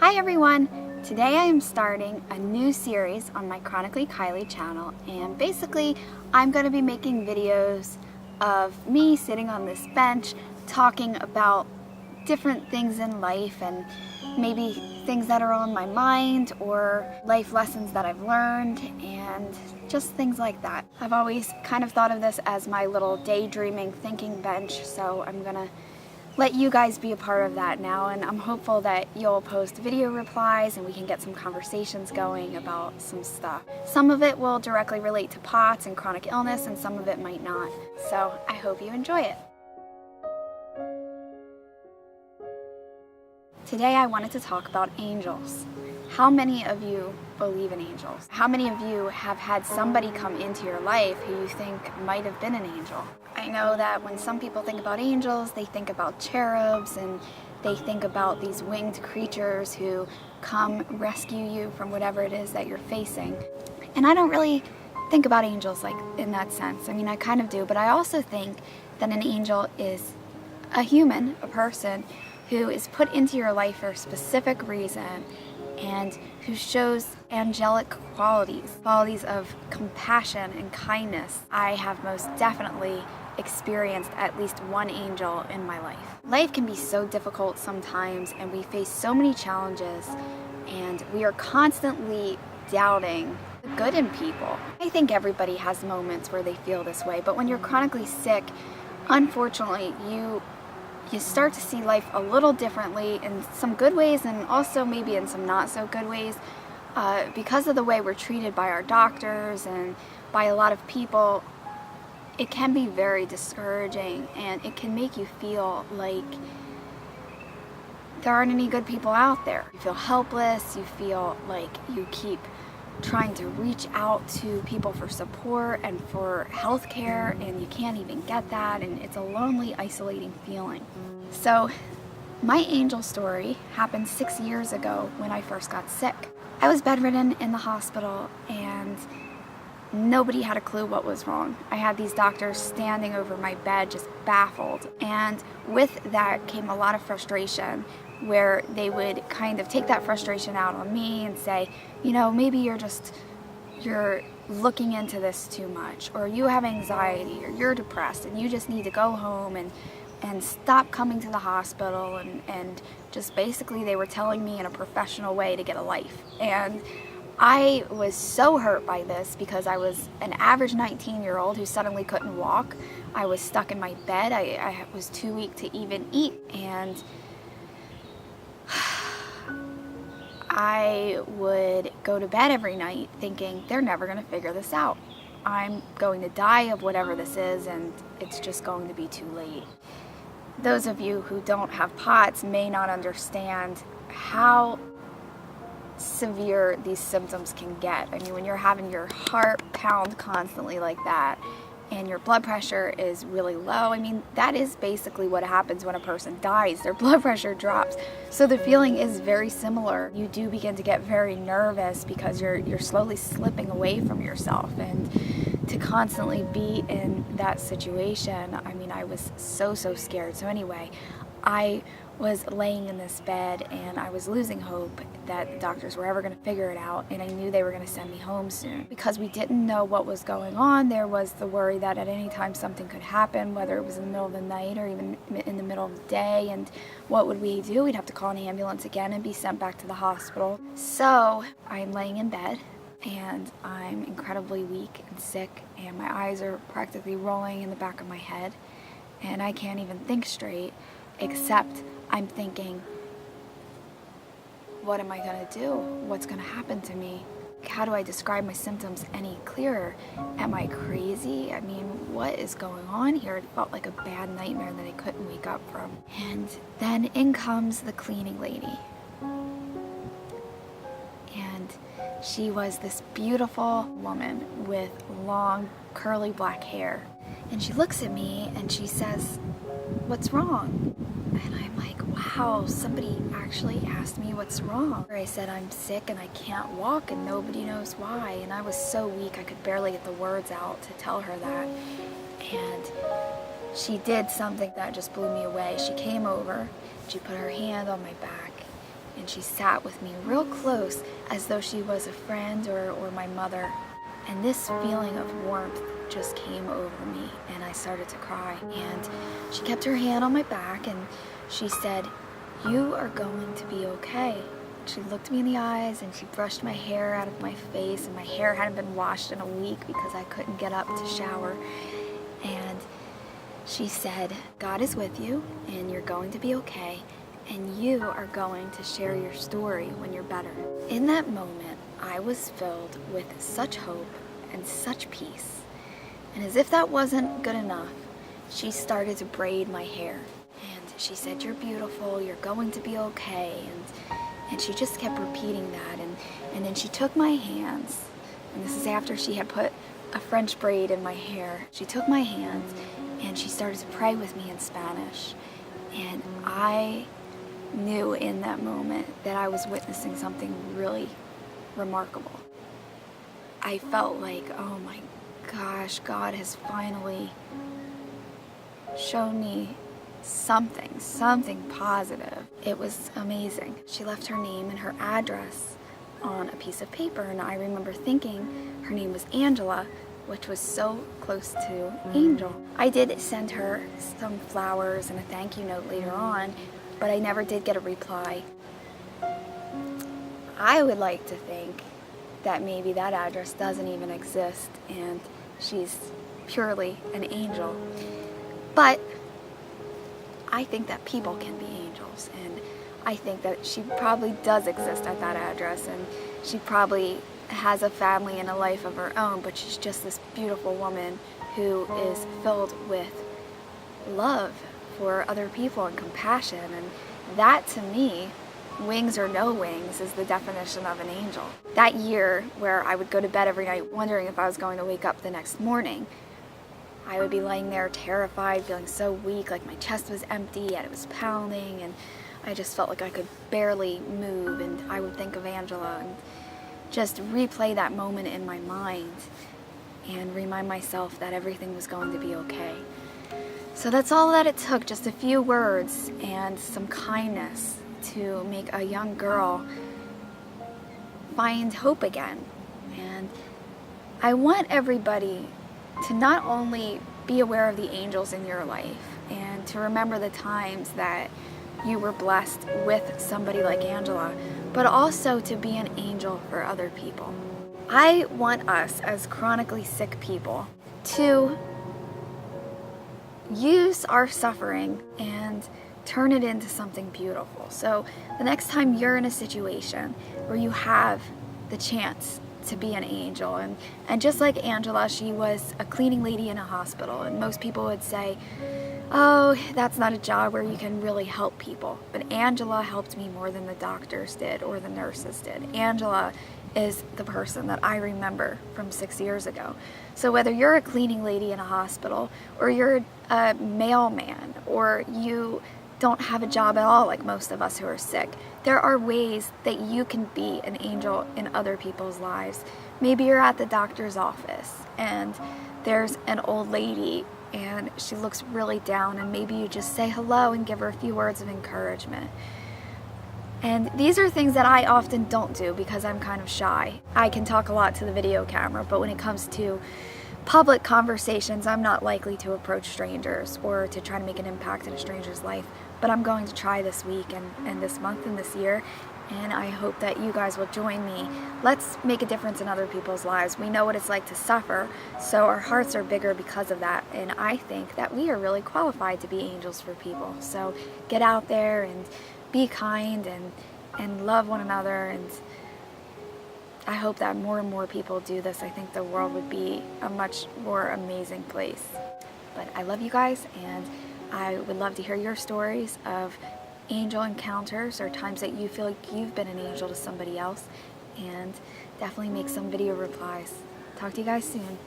Hi everyone! Today I am starting a new series on my Chronically Kyli channel, and basically I'm going to be making videos of me sitting on this bench talking about different things in life and maybe things that are on my mind or life lessons that I've learned and just things like that. I've always kind of thought of this as my little daydreaming thinking bench, so I'm gonna let you guys be a part of that now, and I'm hopeful that you'll post video replies and we can get some conversations going about some stuff. Some of it will directly relate to POTS and chronic illness, and some of it might not. So I hope you enjoy it. Today I wanted to talk about angels. How many of you believe in angels? How many of you have had somebody come into your life who you think might have been an angel? I know that when some people think about angels, they think about cherubs and they think about these winged creatures who come rescue you from whatever it is that you're facing. And I don't really think about angels like in that sense. I mean, I kind of do, but I also think that an angel is a human, a person who is put into your life for a specific reason and who shows angelic qualities of compassion and kindness. I have most definitely experienced at least one angel in my life. Life can be so difficult sometimes, and we face so many challenges, and we are constantly doubting the good in people. I think everybody has moments where they feel this way, but when you're chronically sick, unfortunately, you start to see life a little differently in some good ways and also maybe in some not so good ways. Because of the way we're treated by our doctors and by a lot of people, it can be very discouraging, and it can make you feel like there aren't any good people out there. You feel helpless, you feel like you keep trying to reach out to people for support and for health care, and you can't even get that, and it's a lonely, isolating feeling. So my angel story happened 6 years ago when I first got sick. I was bedridden in the hospital, and nobody had a clue what was wrong. I had these doctors standing over my bed just baffled, and with that came a lot of frustration, where they would kind of take that frustration out on me and say, you know, maybe you're looking into this too much, or you have anxiety, or you're depressed and you just need to go home and stop coming to the hospital, and just basically they were telling me in a professional way to get a life. And I was so hurt by this because I was an average 19-year-old who suddenly couldn't walk. I was stuck in my bed. I was too weak to even eat, and I would go to bed every night thinking they're never going to figure this out. I'm going to die of whatever this is, and it's just going to be too late. Those of you who don't have POTS may not understand how severe these symptoms can get. I mean, when you're having your heart pound constantly like that and your blood pressure is really low, I mean, that is basically what happens when a person dies. Their blood pressure drops. So the feeling is very similar. You do begin to get very nervous because you're slowly slipping away from yourself, and to constantly be in that situation, I mean, I was so scared. So anyway, I was laying in this bed and I was losing hope that the doctors were ever going to figure it out, and I knew they were going to send me home soon. Because we didn't know what was going on, there was the worry that at any time something could happen, whether it was in the middle of the night or even in the middle of the day, and what would we do? We'd have to call an ambulance again and be sent back to the hospital. So I'm laying in bed and I'm incredibly weak and sick, and my eyes are practically rolling in the back of my head, and I can't even think straight, except I'm thinking, what am I going to do? What's going to happen to me? How do I describe my symptoms any clearer? Am I crazy? I mean, what is going on here? It felt like a bad nightmare that I couldn't wake up from. And then in comes the cleaning lady. And she was this beautiful woman with long, curly black hair. And she looks at me and she says, "What's wrong?" And I'm like, wow, somebody actually asked me what's wrong. I said I'm sick and I can't walk and nobody knows why. And I was so weak I could barely get the words out to tell her that. And she did something that just blew me away. She came over, she put her hand on my back, and she sat with me real close as though she was a friend or my mother. And this feeling of warmth just came over me, and I started to cry. And she kept her hand on my back and she said, "You are going to be okay." She looked me in the eyes and she brushed my hair out of my face, and my hair hadn't been washed in a week because I couldn't get up to shower. And she said, "God is with you and you're going to be okay, and you are going to share your story when you're better." In that moment, I was filled with such hope and such peace. And as if that wasn't good enough, she started to braid my hair. And she said, "You're beautiful, you're going to be okay." And she just kept repeating that. And then she took my hands, and this is after she had put a French braid in my hair. She took my hands and she started to pray with me in Spanish. And I knew in that moment that I was witnessing something really remarkable. I felt like, oh my gosh, God has finally shown me something positive. It was amazing. She left her name and her address on a piece of paper, and I remember thinking her name was Angela, which was so close to Angel. I did send her some flowers and a thank you note later on, but I never did get a reply. I would like to think that maybe that address doesn't even exist and she's purely an angel. But I think that people can be angels, and I think that she probably does exist at that address, and she probably has a family and a life of her own, but she's just this beautiful woman who is filled with love for other people and compassion. And that, to me, wings or no wings, is the definition of an angel. That year where I would go to bed every night wondering if I was going to wake up the next morning, I would be laying there terrified, feeling so weak, like my chest was empty and it was pounding, and I just felt like I could barely move. And I would think of Angela and just replay that moment in my mind and remind myself that everything was going to be okay. So that's all that it took, just a few words and some kindness to make a young girl find hope again. And I want everybody to not only be aware of the angels in your life and to remember the times that you were blessed with somebody like Angela, but also to be an angel for other people. I want us as chronically sick people to use our suffering and turn it into something beautiful. So the next time you're in a situation where you have the chance to be an angel, and just like Angela, she was a cleaning lady in a hospital, and most people would say, "Oh, that's not a job where you can really help people." But Angela helped me more than the doctors did or the nurses did. Angela is the person that I remember from 6 years ago. So whether you're a cleaning lady in a hospital, or you're a mailman, or you don't have a job at all like most of us who are sick, there are ways that you can be an angel in other people's lives. Maybe you're at the doctor's office and there's an old lady and she looks really down, and maybe you just say hello and give her a few words of encouragement. And these are things that I often don't do because I'm kind of shy. I can talk a lot to the video camera, but when it comes to public conversations, I'm not likely to approach strangers or to try to make an impact in a stranger's life. But I'm going to try this week and this month and this year, and I hope that you guys will join me. Let's make a difference in other people's lives. We know what it's like to suffer, so our hearts are bigger because of that, and I think that we are really qualified to be angels for people. So get out there and be kind and love one another, and I hope that more and more people do this. I think the world would be a much more amazing place. But I love you guys, and I would love to hear your stories of angel encounters or times that you feel like you've been an angel to somebody else, and definitely make some video replies. Talk to you guys soon.